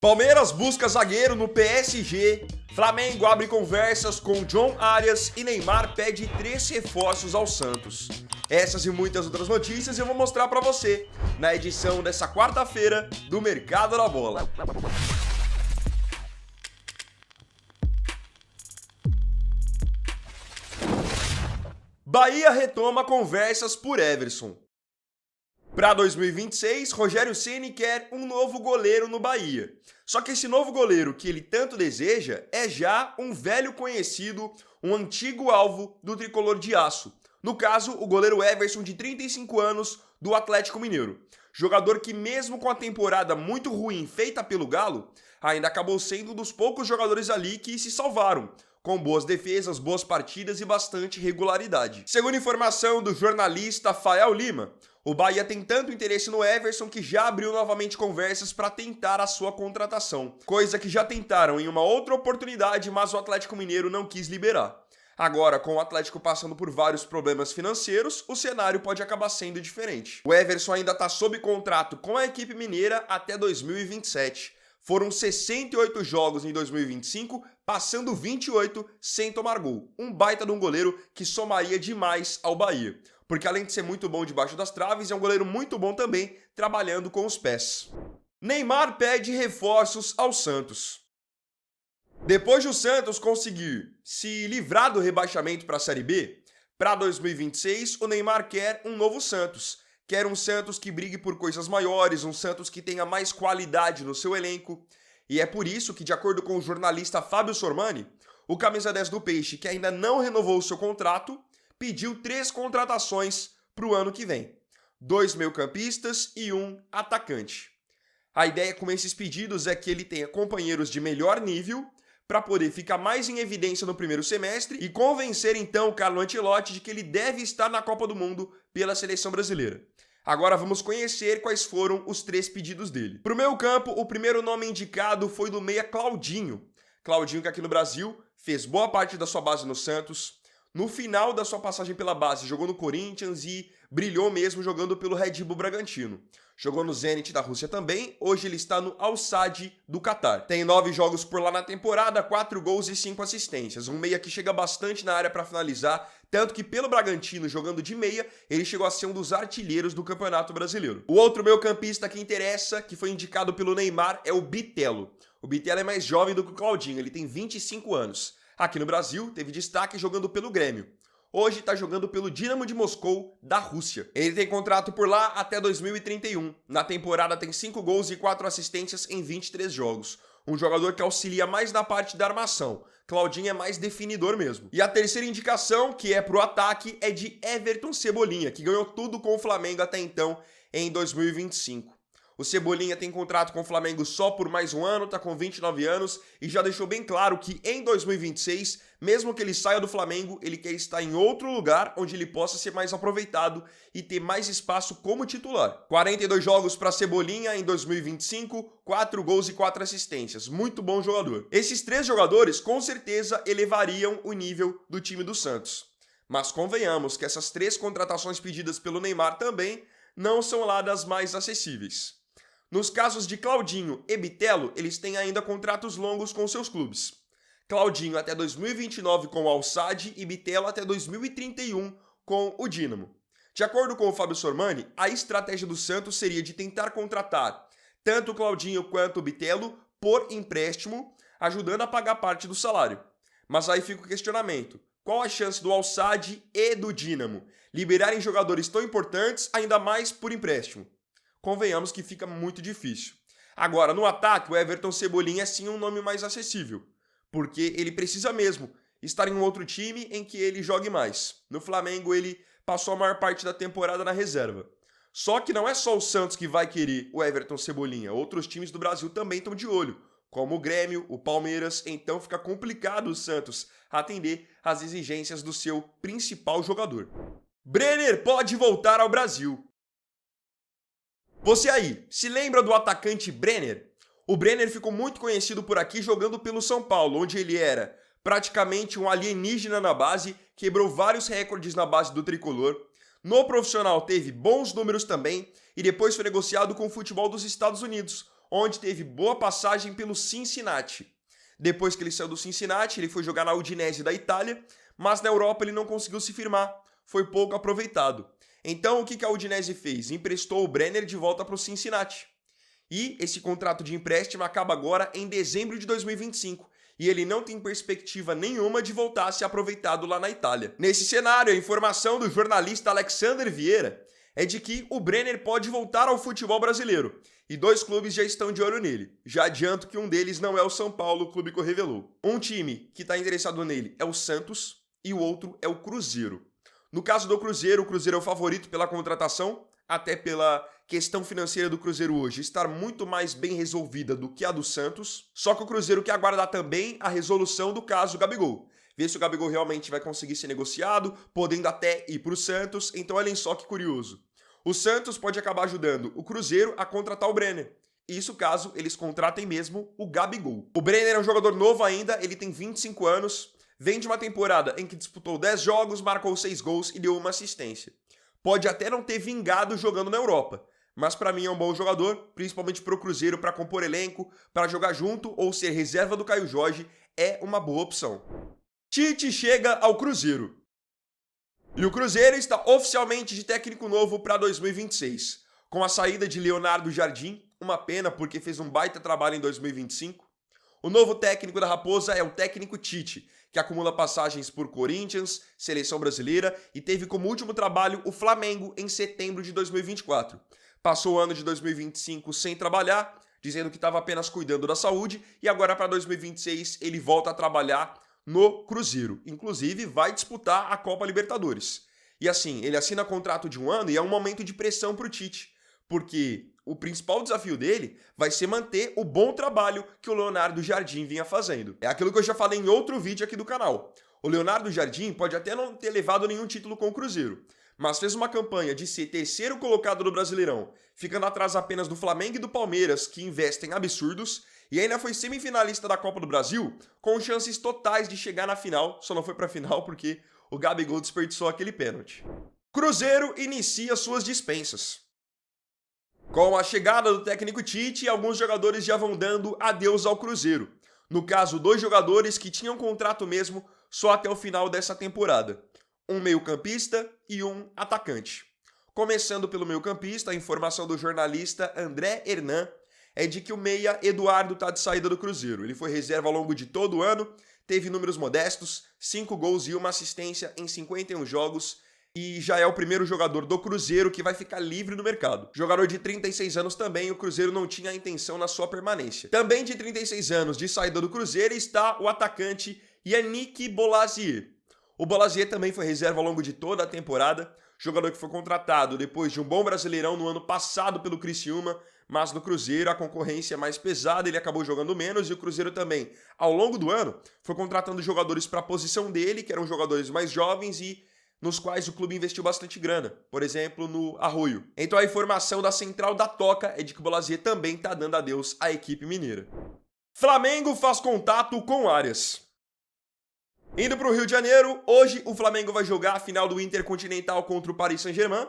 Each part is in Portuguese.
Palmeiras busca zagueiro no PSG, Flamengo abre conversas com John Arias e Neymar pede 3 reforços ao Santos. Essas e muitas outras notícias eu vou mostrar pra você na edição dessa quarta-feira do Mercado da Bola. Bahia retoma conversas por Everson. Para 2026, Rogério Ceni quer um novo goleiro no Bahia. Só que esse novo goleiro que ele tanto deseja é já um velho conhecido, um antigo alvo do tricolor de aço. No caso, o goleiro Everson, de 35 anos, do Atlético Mineiro. Jogador que, mesmo com a temporada muito ruim feita pelo Galo, ainda acabou sendo um dos poucos jogadores ali que se salvaram, com boas defesas, boas partidas e bastante regularidade. Segundo informação do jornalista Fael Lima, o Bahia tem tanto interesse no Everson que já abriu novamente conversas para tentar a sua contratação, coisa que já tentaram em uma outra oportunidade, mas o Atlético Mineiro não quis liberar. Agora, com o Atlético passando por vários problemas financeiros, o cenário pode acabar sendo diferente. O Everson ainda está sob contrato com a equipe mineira até 2027. Foram 68 jogos em 2025, passando 28 sem tomar gol. Um baita de um goleiro que somaria demais ao Bahia. Porque além de ser muito bom debaixo das traves, é um goleiro muito bom também trabalhando com os pés. Neymar pede reforços ao Santos. Depois de o Santos conseguir se livrar do rebaixamento para a Série B, para 2026 o Neymar quer um novo Santos. Quer um Santos que brigue por coisas maiores, um Santos que tenha mais qualidade no seu elenco. E é por isso que, de acordo com o jornalista Fábio Sormani, o camisa 10 do Peixe, que ainda não renovou o seu contrato, pediu 3 contratações para o ano que vem. 2 meio-campistas e 1 atacante. A ideia com esses pedidos é que ele tenha companheiros de melhor nível para poder ficar mais em evidência no primeiro semestre e convencer então o Carlo Ancelotti de que ele deve estar na Copa do Mundo pela seleção brasileira. Agora vamos conhecer quais foram os 3 pedidos dele. Para o meio campo, o primeiro nome indicado foi do meia Claudinho. Claudinho que aqui no Brasil fez boa parte da sua base no Santos. No final da sua passagem pela base, jogou no Corinthians e brilhou mesmo jogando pelo Red Bull Bragantino. Jogou no Zenit da Rússia também, hoje ele está no Al-Sadd do Catar. Tem 9 jogos por lá na temporada, 4 gols e 5 assistências. Um meia que chega bastante na área para finalizar, tanto que pelo Bragantino, jogando de meia, ele chegou a ser um dos artilheiros do Campeonato Brasileiro. O outro meio-campista que interessa, que foi indicado pelo Neymar, é o Bitelo. O Bitelo é mais jovem do que o Claudinho, ele tem 25 anos. Aqui no Brasil, teve destaque jogando pelo Grêmio. Hoje está jogando pelo Dinamo de Moscou, da Rússia. Ele tem contrato por lá até 2031. Na temporada tem 5 gols e 4 assistências em 23 jogos. Um jogador que auxilia mais na parte da armação. Claudinho é mais definidor mesmo. E a terceira indicação, que é pro ataque, é de Everton Cebolinha, que ganhou tudo com o Flamengo até então, em 2025. O Cebolinha tem contrato com o Flamengo só por mais um ano, tá com 29 anos e já deixou bem claro que em 2026, mesmo que ele saia do Flamengo, ele quer estar em outro lugar onde ele possa ser mais aproveitado e ter mais espaço como titular. 42 jogos para Cebolinha em 2025, 4 gols e 4 assistências. Muito bom jogador. Esses 3 jogadores com certeza elevariam o nível do time do Santos. Mas convenhamos que essas 3 contratações pedidas pelo Neymar também não são lá das mais acessíveis. Nos casos de Claudinho e Bitelo, eles têm ainda contratos longos com seus clubes. Claudinho até 2029 com o Al-Sadd e Bitelo até 2031 com o Dinamo. De acordo com o Fábio Sormani, a estratégia do Santos seria de tentar contratar tanto o Claudinho quanto o Bitelo por empréstimo, ajudando a pagar parte do salário. Mas aí fica o questionamento. Qual a chance do Al-Sadd e do Dinamo liberarem jogadores tão importantes, ainda mais por empréstimo? Convenhamos que fica muito difícil. Agora, no ataque, o Everton Cebolinha é sim um nome mais acessível, porque ele precisa mesmo estar em um outro time em que ele jogue mais. No Flamengo, ele passou a maior parte da temporada na reserva. Só que não é só o Santos que vai querer o Everton Cebolinha, outros times do Brasil também estão de olho, como o Grêmio, o Palmeiras, então fica complicado o Santos atender às exigências do seu principal jogador. Brenner pode voltar ao Brasil. Você aí, se lembra do atacante Brenner? O Brenner ficou muito conhecido por aqui jogando pelo São Paulo, onde ele era praticamente um alienígena na base, quebrou vários recordes na base do tricolor. No profissional teve bons números também e depois foi negociado com o futebol dos Estados Unidos, onde teve boa passagem pelo Cincinnati. Depois que ele saiu do Cincinnati, ele foi jogar na Udinese da Itália, mas na Europa ele não conseguiu se firmar, foi pouco aproveitado. Então o que a Udinese fez? Emprestou o Brenner de volta para o Cincinnati. E esse contrato de empréstimo acaba agora em dezembro de 2025. E ele não tem perspectiva nenhuma de voltar a ser aproveitado lá na Itália. Nesse cenário, a informação do jornalista Alexander Vieira é de que o Brenner pode voltar ao futebol brasileiro. E 2 clubes já estão de olho nele. Já adianto que um deles não é o São Paulo, o clube que o revelou. Um time que está interessado nele é o Santos e o outro é o Cruzeiro. No caso do Cruzeiro, o Cruzeiro é o favorito pela contratação, até pela questão financeira do Cruzeiro hoje estar muito mais bem resolvida do que a do Santos. Só que o Cruzeiro quer aguardar também a resolução do caso Gabigol. Ver se o Gabigol realmente vai conseguir ser negociado, podendo até ir para o Santos. Então olhem só que curioso. O Santos pode acabar ajudando o Cruzeiro a contratar o Brenner. Isso caso eles contratem mesmo o Gabigol. O Brenner é um jogador novo ainda, ele tem 25 anos, vem de uma temporada em que disputou 10 jogos, marcou 6 gols e deu uma assistência. Pode até não ter vingado jogando na Europa, mas para mim é um bom jogador, principalmente para o Cruzeiro, para compor elenco, para jogar junto ou ser reserva do Caio Jorge, é uma boa opção. Tite chega ao Cruzeiro. E o Cruzeiro está oficialmente de técnico novo para 2026, com a saída de Leonardo Jardim, uma pena porque fez um baita trabalho em 2025. O novo técnico da Raposa é o técnico Tite, que acumula passagens por Corinthians, Seleção Brasileira e teve como último trabalho o Flamengo em setembro de 2024. Passou o ano de 2025 sem trabalhar, dizendo que estava apenas cuidando da saúde e agora para 2026 ele volta a trabalhar no Cruzeiro. Inclusive vai disputar a Copa Libertadores. E assim, ele assina contrato de 1 ano e é um momento de pressão para o Tite, porque o principal desafio dele vai ser manter o bom trabalho que o Leonardo Jardim vinha fazendo. É aquilo que eu já falei em outro vídeo aqui do canal. O Leonardo Jardim pode até não ter levado nenhum título com o Cruzeiro, mas fez uma campanha de ser terceiro colocado no Brasileirão, ficando atrás apenas do Flamengo e do Palmeiras, que investem absurdos, e ainda foi semifinalista da Copa do Brasil, com chances totais de chegar na final, só não foi pra final porque o Gabigol desperdiçou aquele pênalti. Cruzeiro inicia suas dispensas. Com a chegada do técnico Tite, alguns jogadores já vão dando adeus ao Cruzeiro. No caso, 2 jogadores que tinham contrato mesmo só até o final dessa temporada. Um meio-campista e um atacante. Começando pelo meio-campista, a informação do jornalista André Hernan é de que o meia Eduardo está de saída do Cruzeiro. Ele foi reserva ao longo de todo o ano, teve números modestos, 5 gols e 1 assistência em 51 jogos, e já é o primeiro jogador do Cruzeiro que vai ficar livre no mercado. Jogador de 36 anos também, o Cruzeiro não tinha a intenção na sua permanência. Também de 36 anos de saída do Cruzeiro está o atacante Yannick Bolasie. O Bolasie também foi reserva ao longo de toda a temporada, jogador que foi contratado depois de um bom Brasileirão no ano passado pelo Criciúma, mas no Cruzeiro a concorrência é mais pesada, ele acabou jogando menos e o Cruzeiro também, ao longo do ano, foi contratando jogadores para a posição dele, que eram jogadores mais jovens e nos quais o clube investiu bastante grana, por exemplo, no Arroio. Então a informação da Central da Toca é de que o Bolasie também está dando adeus à equipe mineira. Flamengo faz contato com Arias. Indo para o Rio de Janeiro, hoje o Flamengo vai jogar a final do Intercontinental contra o Paris Saint-Germain,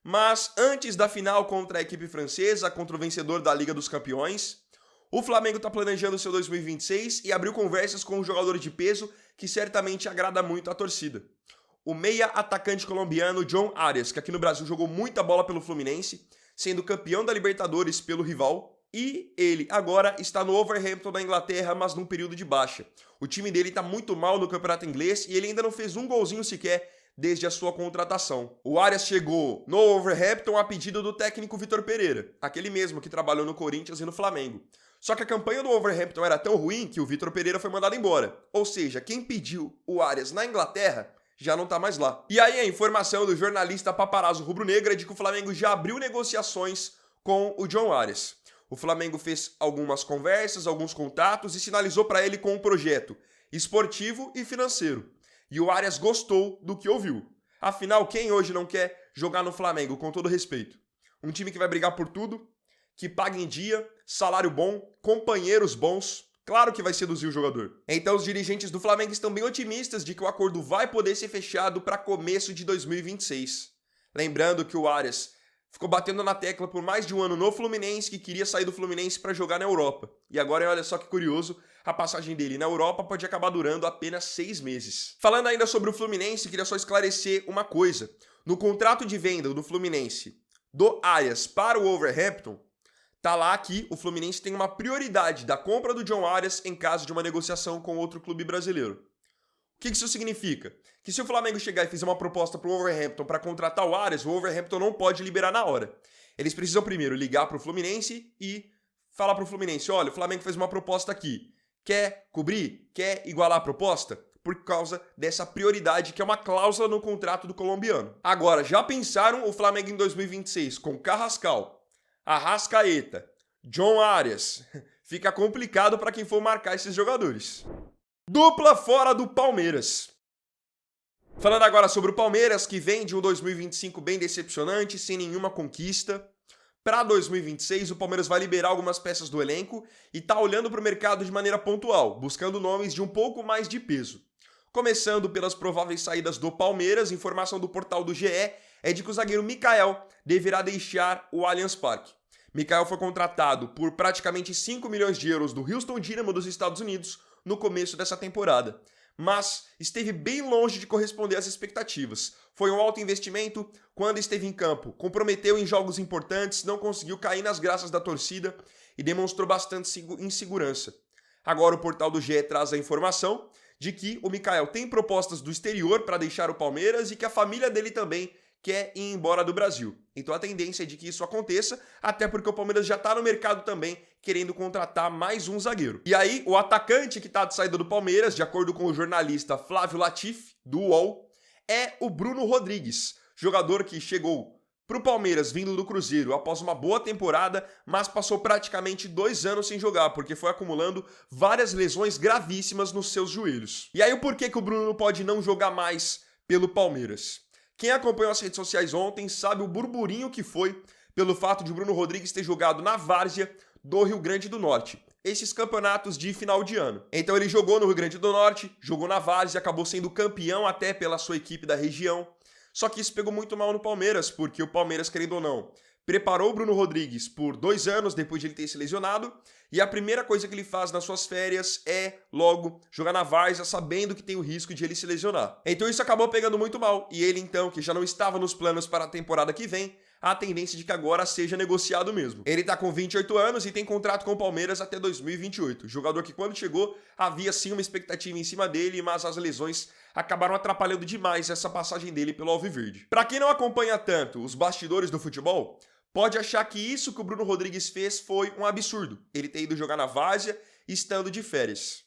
mas antes da final contra a equipe francesa, contra o vencedor da Liga dos Campeões, o Flamengo está planejando seu 2026 e abriu conversas com um jogador de peso que certamente agrada muito a torcida. O meia atacante colombiano John Arias, que aqui no Brasil jogou muita bola pelo Fluminense, sendo campeão da Libertadores pelo rival, e ele agora está no Wolverhampton da Inglaterra, mas num período de baixa. O time dele está muito mal no campeonato inglês e ele ainda não fez um golzinho sequer desde a sua contratação. O Arias chegou no Wolverhampton a pedido do técnico Vitor Pereira, aquele mesmo que trabalhou no Corinthians e no Flamengo. Só que a campanha do Wolverhampton era tão ruim que o Vitor Pereira foi mandado embora. Ou seja, quem pediu o Arias na Inglaterra já não tá mais lá. E aí a informação do jornalista Paparazzo Rubro-Negra é de que o Flamengo já abriu negociações com o John Arias. O Flamengo fez algumas conversas, alguns contatos e sinalizou para ele com um projeto esportivo e financeiro. E o Arias gostou do que ouviu. Afinal, quem hoje não quer jogar no Flamengo, com todo respeito? Um time que vai brigar por tudo, que paga em dia, salário bom, companheiros bons. Claro que vai seduzir o jogador. Então os dirigentes do Flamengo estão bem otimistas de que o acordo vai poder ser fechado para começo de 2026. Lembrando que o Arias ficou batendo na tecla por mais de um ano no Fluminense, que queria sair do Fluminense para jogar na Europa. E agora, olha só que curioso, a passagem dele na Europa pode acabar durando apenas 6 meses. Falando ainda sobre o Fluminense, queria só esclarecer uma coisa. No contrato de venda do Fluminense do Arias para o Wolverhampton, tá lá que o Fluminense tem uma prioridade da compra do John Arias em caso de uma negociação com outro clube brasileiro. O que isso significa? Que se o Flamengo chegar e fizer uma proposta para o Wolverhampton para contratar o Arias, o Wolverhampton não pode liberar na hora. Eles precisam primeiro ligar para o Fluminense e falar para o Fluminense, olha, o Flamengo fez uma proposta aqui. Quer cobrir? Quer igualar a proposta? Por causa dessa prioridade que é uma cláusula no contrato do colombiano. Agora, já pensaram o Flamengo em 2026 com Carrascal, Arrascaeta, John Arias? Fica complicado para quem for marcar esses jogadores. Dupla fora do Palmeiras. Falando agora sobre o Palmeiras, que vem de um 2025 bem decepcionante, sem nenhuma conquista. Para 2026, o Palmeiras vai liberar algumas peças do elenco e tá olhando para o mercado de maneira pontual, buscando nomes de um pouco mais de peso. Começando pelas prováveis saídas do Palmeiras, informação do portal do GE é de que o zagueiro Mikael deverá deixar o Allianz Parque. Mikael foi contratado por praticamente 5 milhões de euros do Houston Dynamo dos Estados Unidos no começo dessa temporada, mas esteve bem longe de corresponder às expectativas. Foi um alto investimento quando esteve em campo, comprometeu em jogos importantes, não conseguiu cair nas graças da torcida e demonstrou bastante insegurança. Agora o portal do GE traz a informação de que o Mikael tem propostas do exterior para deixar o Palmeiras e que a família dele também quer ir embora do Brasil. Então a tendência é de que isso aconteça, até porque o Palmeiras já está no mercado também, querendo contratar mais um zagueiro. E aí, o atacante que está de saída do Palmeiras, de acordo com o jornalista Flávio Latif, do UOL, é o Bruno Rodrigues, jogador que chegou para o Palmeiras vindo do Cruzeiro após uma boa temporada, mas passou praticamente 2 anos sem jogar, porque foi acumulando várias lesões gravíssimas nos seus joelhos. E aí, o porquê que o Bruno pode não jogar mais pelo Palmeiras? Quem acompanhou as redes sociais ontem sabe o burburinho que foi pelo fato de o Bruno Rodrigues ter jogado na várzea do Rio Grande do Norte, esses campeonatos de final de ano. Então ele jogou no Rio Grande do Norte, jogou na várzea, acabou sendo campeão até pela sua equipe da região. Só que isso pegou muito mal no Palmeiras, porque o Palmeiras, querendo ou não, preparou o Bruno Rodrigues por 2 anos depois de ele ter se lesionado, e a primeira coisa que ele faz nas suas férias é, logo, jogar na várzea, sabendo que tem o risco de ele se lesionar. Então isso acabou pegando muito mal, e ele então, que já não estava nos planos para a temporada que vem, há a tendência de que agora seja negociado mesmo. Ele tá com 28 anos e tem contrato com o Palmeiras até 2028. Jogador que quando chegou, havia sim uma expectativa em cima dele, mas as lesões acabaram atrapalhando demais essa passagem dele pelo Alviverde. Para quem não acompanha tanto os bastidores do futebol, pode achar que isso que o Bruno Rodrigues fez foi um absurdo. Ele ter ido jogar na várzea estando de férias.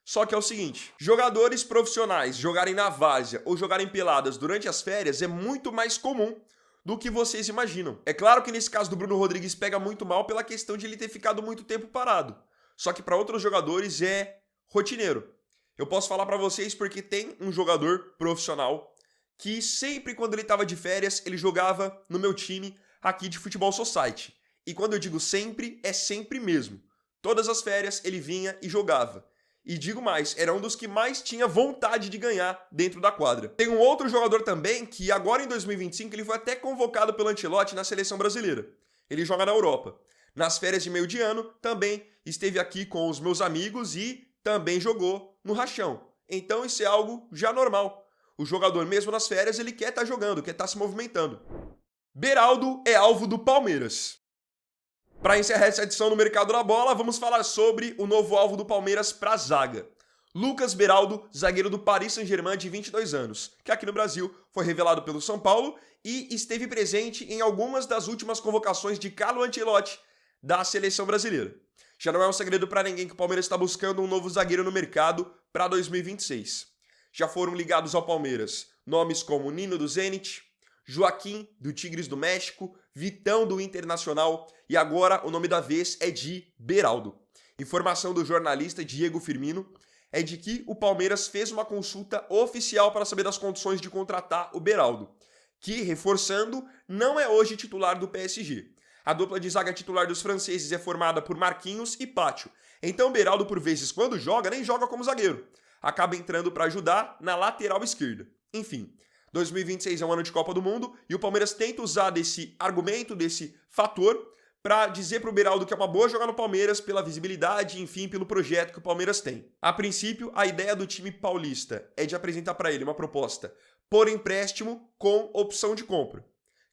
Só que é o seguinte, jogadores profissionais jogarem na várzea ou jogarem peladas durante as férias é muito mais comum do que vocês imaginam. É claro que nesse caso do Bruno Rodrigues pega muito mal pela questão de ele ter ficado muito tempo parado. Só que para outros jogadores é rotineiro. Eu posso falar para vocês porque tem um jogador profissional que sempre quando ele estava de férias, ele jogava no meu time aqui de Futebol Society. E quando eu digo sempre, é sempre mesmo. Todas as férias ele vinha e jogava. E digo mais, era um dos que mais tinha vontade de ganhar dentro da quadra. Tem um outro jogador também que agora em 2025 ele foi até convocado pelo Ancelotti na seleção brasileira. Ele joga na Europa. Nas férias de meio de ano também esteve aqui com os meus amigos e também jogou no Rachão. Então isso é algo já normal. O jogador mesmo nas férias ele quer estar jogando, quer estar se movimentando. Beraldo é alvo do Palmeiras. Para encerrar essa edição do Mercado da Bola, vamos falar sobre o novo alvo do Palmeiras para a zaga. Lucas Beraldo, zagueiro do Paris Saint-Germain de 22 anos, que aqui no Brasil foi revelado pelo São Paulo e esteve presente em algumas das últimas convocações de Carlo Ancelotti da seleção brasileira. Já não é um segredo para ninguém que o Palmeiras está buscando um novo zagueiro no mercado para 2026. Já foram ligados ao Palmeiras nomes como Nino do Zenit, Joaquim, do Tigres do México, Vitão, do Internacional, e agora o nome da vez é de Beraldo. Informação do jornalista Diego Firmino é de que o Palmeiras fez uma consulta oficial para saber das condições de contratar o Beraldo, que, reforçando, não é hoje titular do PSG. A dupla de zaga titular dos franceses é formada por Marquinhos e Pátio. Então Beraldo, por vezes, quando joga, nem joga como zagueiro. Acaba entrando para ajudar na lateral esquerda. Enfim, 2026 é um ano de Copa do Mundo e o Palmeiras tenta usar desse argumento, desse fator, para dizer pro Beraldo que é uma boa jogar no Palmeiras pela visibilidade, enfim, pelo projeto que o Palmeiras tem. A princípio, a ideia do time paulista é de apresentar para ele uma proposta por empréstimo com opção de compra.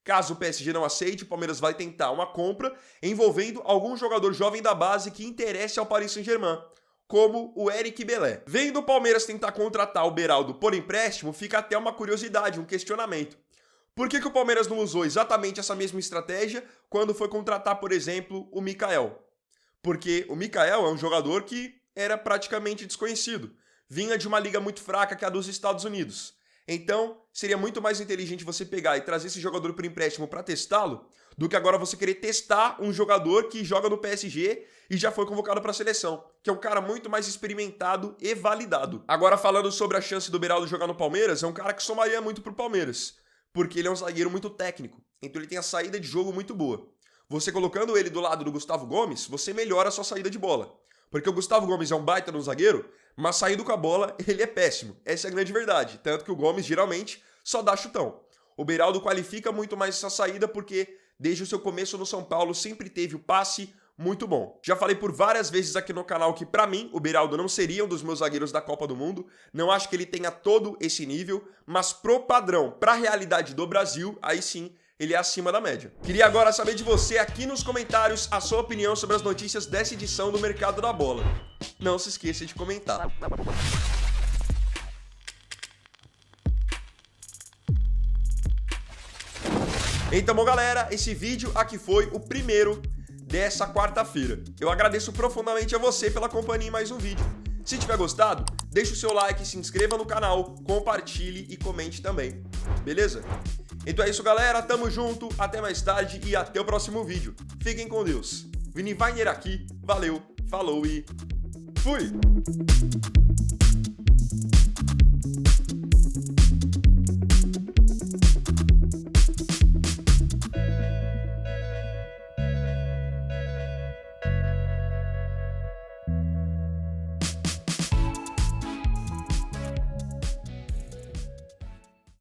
Caso o PSG não aceite, o Palmeiras vai tentar uma compra envolvendo algum jogador jovem da base que interesse ao Paris Saint-Germain, como o Eric Belé. Vendo o Palmeiras tentar contratar o Beraldo por empréstimo, fica até uma curiosidade, um questionamento. Por que o Palmeiras não usou exatamente essa mesma estratégia quando foi contratar, por exemplo, o Mikael? Porque o Mikael é um jogador que era praticamente desconhecido. Vinha de uma liga muito fraca que é a dos Estados Unidos. Então, seria muito mais inteligente você pegar e trazer esse jogador por empréstimo para testá-lo, do que agora você querer testar um jogador que joga no PSG e já foi convocado para a seleção, que é um cara muito mais experimentado e validado. Agora, falando sobre a chance do Beraldo jogar no Palmeiras, é um cara que somaria muito pro Palmeiras, porque ele é um zagueiro muito técnico, então ele tem a saída de jogo muito boa. Você colocando ele do lado do Gustavo Gomes, você melhora a sua saída de bola. Porque o Gustavo Gomes é um baita no zagueiro, mas saindo com a bola, ele é péssimo. Essa é a grande verdade. Tanto que o Gomes, geralmente, só dá chutão. O Beraldo qualifica muito mais essa saída porque, desde o seu começo no São Paulo, sempre teve o passe muito bom. Já falei por várias vezes aqui no canal que, pra mim, o Beraldo não seria um dos meus zagueiros da Copa do Mundo. Não acho que ele tenha todo esse nível, mas pro padrão, pra realidade do Brasil, aí sim, ele é acima da média. Queria agora saber de você aqui nos comentários a sua opinião sobre as notícias dessa edição do Mercado da Bola. Não se esqueça de comentar. Então, bom, galera, esse vídeo aqui foi o primeiro dessa quarta-feira. Eu agradeço profundamente a você pela companhia em mais um vídeo. Se tiver gostado, deixa o seu like, se inscreva no canal, compartilhe e comente também. Beleza? Então é isso, galera. Tamo junto, até mais tarde e até o próximo vídeo. Fiquem com Deus. Vini Weiner aqui, valeu, falou e fui!